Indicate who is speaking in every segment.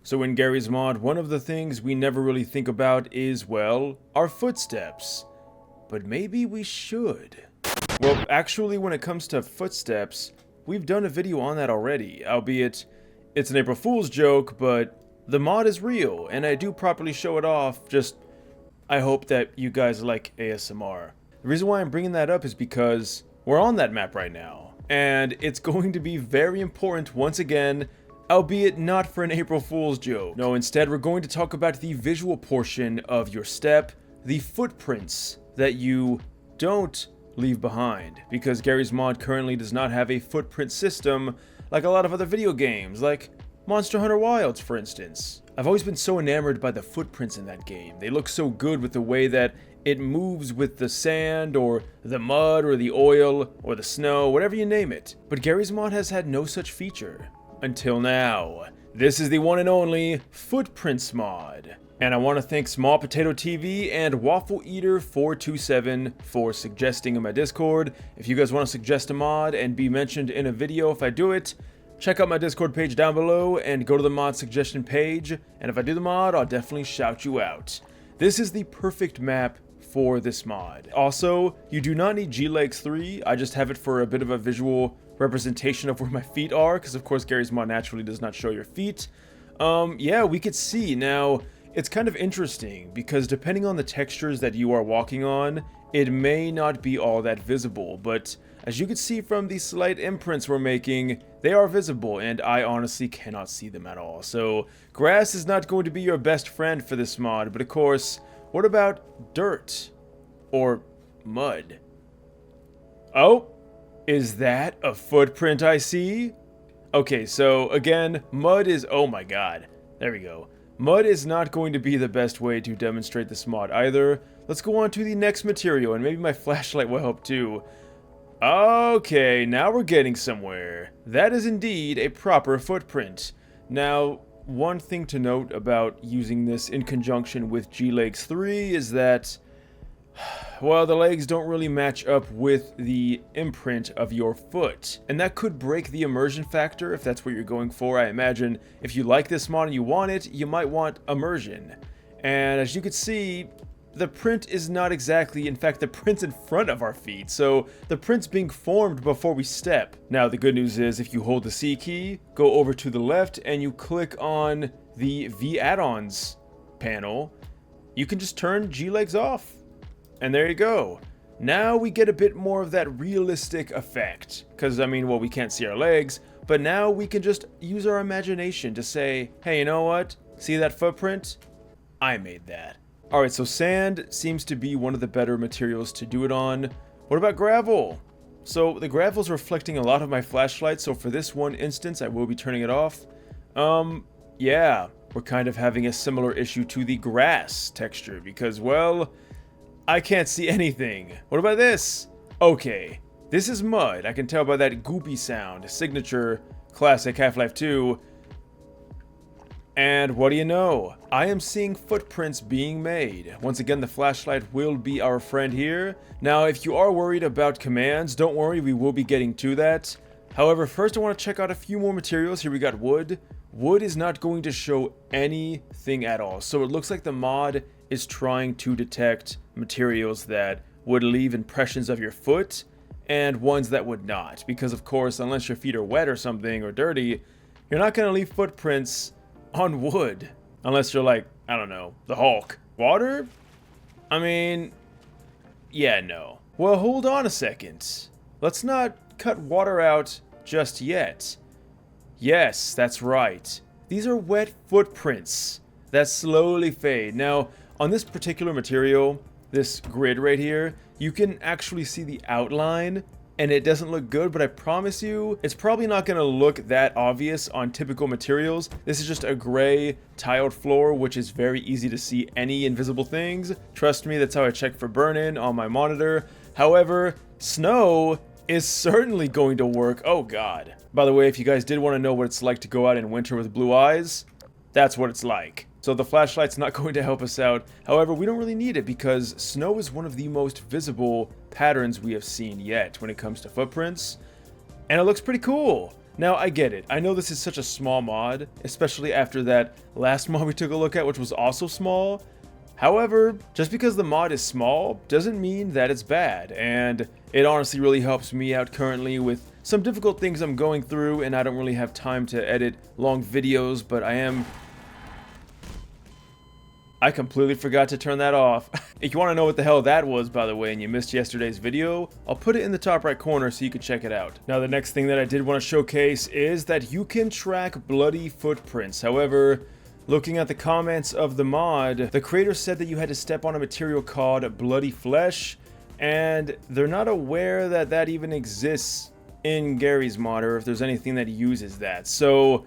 Speaker 1: So in Garry's mod, one of the things we never really think about is, well, our footsteps. But maybe we should. Well, actually, when it comes to footsteps, we've done a video on that already, albeit it's an April Fool's joke, but the mod is real, and I do properly show it off, just I hope that you guys like ASMR. The reason why I'm bringing that up is because we're on that map right now, and it's going to be very important once again, albeit not for an April Fool's joke. No, instead we're going to talk about the visual portion of your step, the footprints that you don't leave behind, because Garry's mod currently does not have a footprint system like a lot of other video games, like Monster Hunter Wilds, for instance. I've always been so enamored by the footprints in that game. They look so good with the way that it moves with the sand, or the mud, or the oil, or the snow, whatever you name it. But Garry's mod has had no such feature. Until now. This is the one and only Footprints mod. And I want to thank Small Potato TV and Waffle Eater 427 for suggesting in my Discord. If you guys want to suggest a mod and be mentioned in a video if I do it, check out my Discord page down below and go to the mod suggestion page. And if I do the mod, I'll definitely shout you out. This is the perfect map for this mod. Also, you do not need G-Legs 3. I just have it for a bit of a visual representation of where my feet are, because of course Garry's mod naturally does not show your feet. Yeah, we could see. Now, it's kind of interesting, because depending on the textures that you are walking on, it may not be all that visible, but as you can see from the slight imprints we're making, they are visible, and I honestly cannot see them at all. So, grass is not going to be your best friend for this mod, but of course, what about dirt? Or mud? Oh, is that a footprint I see? Okay, so again, mud is, oh my god, there we go. Mud is not going to be the best way to demonstrate this mod either. Let's go on to the next material, and maybe my flashlight will help too. Okay, now we're getting somewhere. That is indeed a proper footprint. Now, one thing to note about using this in conjunction with G-Legs 3 is that, well, the legs don't really match up with the imprint of your foot. And that could break the immersion factor if that's what you're going for. I imagine if you like this mod and you want it, you might want immersion. And as you can see, the print is not exactly, in fact, the print's in front of our feet, so the print's being formed before we step. Now, the good news is if you hold the C key, go over to the left, and you click on the V add-ons panel, you can just turn G-Legs off. And there you go. Now we get a bit more of that realistic effect, because, I mean, well, we can't see our legs, but now we can just use our imagination to say, hey, you know what? See that footprint? I made that. Alright, so sand seems to be one of the better materials to do it on. What about gravel? So the gravel's reflecting a lot of my flashlight, so for this one instance I will be turning it off. Yeah, we're kind of having a similar issue to the grass texture because, well, I can't see anything. What about this? Okay, this is mud. I can tell by that goopy sound, signature classic Half-Life 2. And what do you know? I am seeing footprints being made. Once again, the flashlight will be our friend here. Now, if you are worried about commands, don't worry, we will be getting to that. However, first I want to check out a few more materials. Here we got wood. Wood is not going to show anything at all. So it looks like the mod is trying to detect materials that would leave impressions of your foot and ones that would not. Because of course, unless your feet are wet or something or dirty, you're not going to leave footprints on wood, unless you're like, I don't know, the Hulk. Water? I mean, yeah, no. Well, hold on a second. Let's not cut water out just yet. Yes, that's right. These are wet footprints that slowly fade. Now, on this particular material, this grid right here, you can actually see the outline, and it doesn't look good, but I promise you, it's probably not going to look that obvious on typical materials. This is just a gray tiled floor, which is very easy to see any invisible things. Trust me, that's how I check for burn-in on my monitor. However, snow is certainly going to work. Oh god. By the way, if you guys did want to know what it's like to go out in winter with blue eyes, that's what it's like. So the flashlight's not going to help us out. However, we don't really need it because snow is one of the most visible patterns we have seen yet when it comes to footprints. And it looks pretty cool. Now, I get it. I know this is such a small mod, especially after that last mod we took a look at, which was also small. However, just because the mod is small doesn't mean that it's bad, and it honestly really helps me out currently with some difficult things I'm going through, and I don't really have time to edit long videos, but I completely forgot to turn that off. If you want to know what the hell that was, by the way, and you missed yesterday's video, I'll put it in the top right corner so you can check it out. Now, the next thing that I did want to showcase is that you can track bloody footprints. However, looking at the comments of the mod, the creator said that you had to step on a material called bloody flesh, and they're not aware that that even exists in Garry's mod, or if there's anything that uses that. So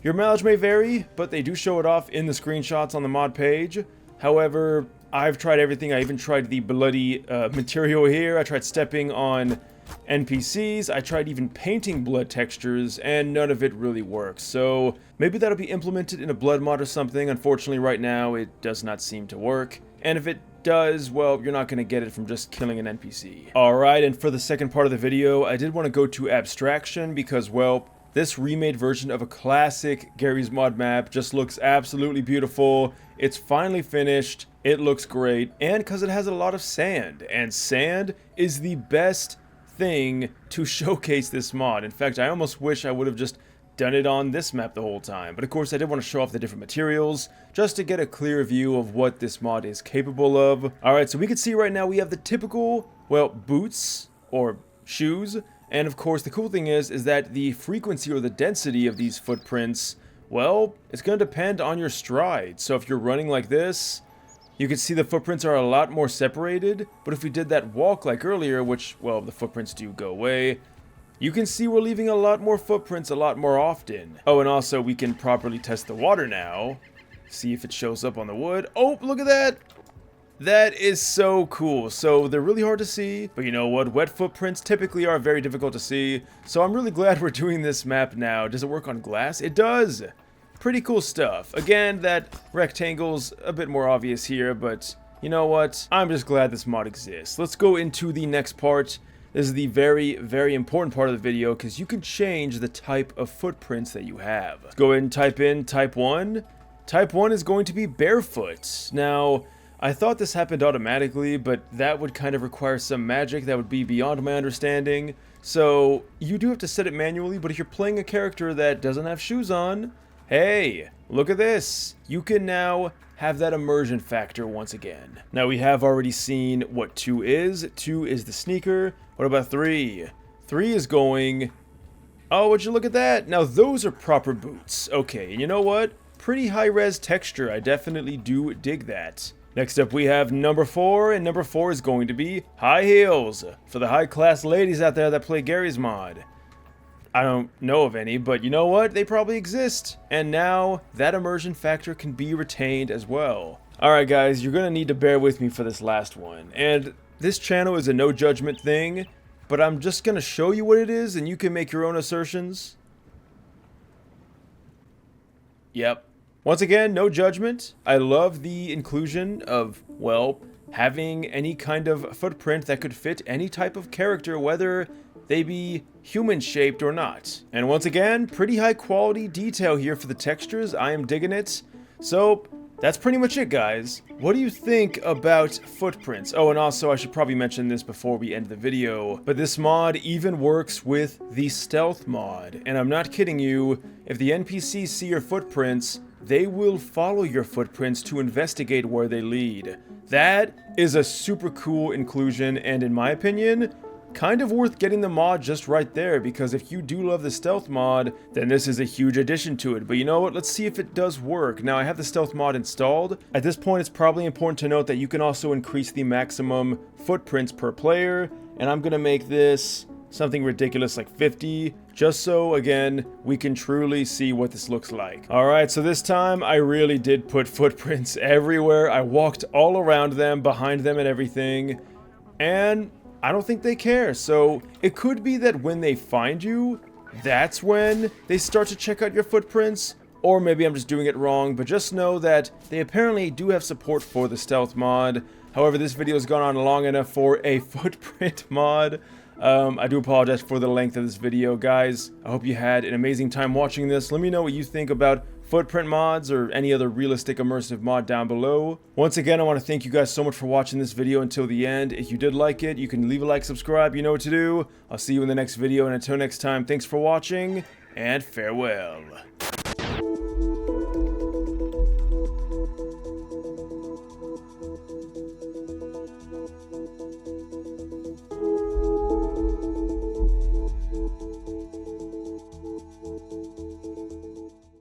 Speaker 1: your mileage may vary, but they do show it off in the screenshots on the mod page. However, I've tried everything. I even tried the bloody material here. I tried stepping on NPCs. I tried even painting blood textures, and none of it really works. So maybe that'll be implemented in a blood mod or something. Unfortunately, right now, it does not seem to work. And if it does, well, you're not going to get it from just killing an NPC. Alright, and for the second part of the video, I did want to go to abstraction because, well, this remade version of a classic Garry's mod map just looks absolutely beautiful. It's finally finished, it looks great, and because it has a lot of sand, and sand is the best thing to showcase this mod. In fact, I almost wish I would have just done it on this map the whole time, but of course I did want to show off the different materials just to get a clear view of what this mod is capable of. Alright, so we can see right now we have the typical, well, boots or shoes, and of course the cool thing is that the frequency or the density of these footprints, well, it's going to depend on your stride. So if you're running like this, you can see the footprints are a lot more separated, but if we did that walk like earlier, which, well, the footprints do go away, you can see we're leaving a lot more footprints a lot more often. Oh, and also we can properly test the water now. See if it shows up on the wood. Oh, look at that! That is so cool. So they're really hard to see, but you know what? Wet footprints typically are very difficult to see. So I'm really glad we're doing this map now. Does it work on glass? It does! Pretty cool stuff. Again, that rectangle's a bit more obvious here, but you know what? I'm just glad this mod exists. Let's go into the next part. This is the very, very important part of the video because you can change the type of footprints that you have. Let's go ahead and type in type 1. Type 1 is going to be barefoot. Now, I thought this happened automatically, but that would kind of require some magic that would be beyond my understanding. So, you do have to set it manually, but if you're playing a character that doesn't have shoes on, hey, look at this. You can now have that immersion factor once again. Now we have already seen what 2 is. 2 is the sneaker. What about 3? 3 is going... Oh, would you look at that? Now those are proper boots. Okay, and you know what? Pretty high-res texture. I definitely do dig that. Next up we have number 4, and number 4 is going to be high heels. For the high-class ladies out there that play Garry's mod. I don't know of any, but you know what? They probably exist. And now, that immersion factor can be retained as well. Alright guys, you're gonna need to bear with me for this last one. And this channel is a no judgment thing, but I'm just gonna show you what it is and you can make your own assertions. Yep. Once again, no judgment. I love the inclusion of, well, having any kind of footprint that could fit any type of character, whether they be human-shaped or not. And once again, pretty high quality detail here for the textures. I am digging it. So, that's pretty much it, guys. What do you think about footprints? Oh, and also, I should probably mention this before we end the video, but this mod even works with the stealth mod. And I'm not kidding you, if the NPCs see your footprints, they will follow your footprints to investigate where they lead. That is a super cool inclusion, and in my opinion, kind of worth getting the mod just right there, because if you do love the stealth mod, then this is a huge addition to it. But you know what? Let's see if it does work. Now, I have the stealth mod installed. At this point, it's probably important to note that you can also increase the maximum footprints per player, and I'm gonna make this something ridiculous like 50, just so, again, we can truly see what this looks like. Alright, so this time, I really did put footprints everywhere. I walked all around them, behind them and everything, and I don't think they care. So it could be that when they find you, that's when they start to check out your footprints, or maybe I'm just doing it wrong, but just know that they apparently do have support for the stealth mod. However, this video has gone on long enough for a footprint mod. I do apologize for the length of this video, guys. I hope you had an amazing time watching this. Let me know what you think about footprint mods or any other realistic immersive mod down below. Once again, I want to thank you guys so much for watching this video until the end. If you did like it, you can leave a like, subscribe, you know what to do. I'll see you in the next video, and until next time, thanks for watching, and farewell.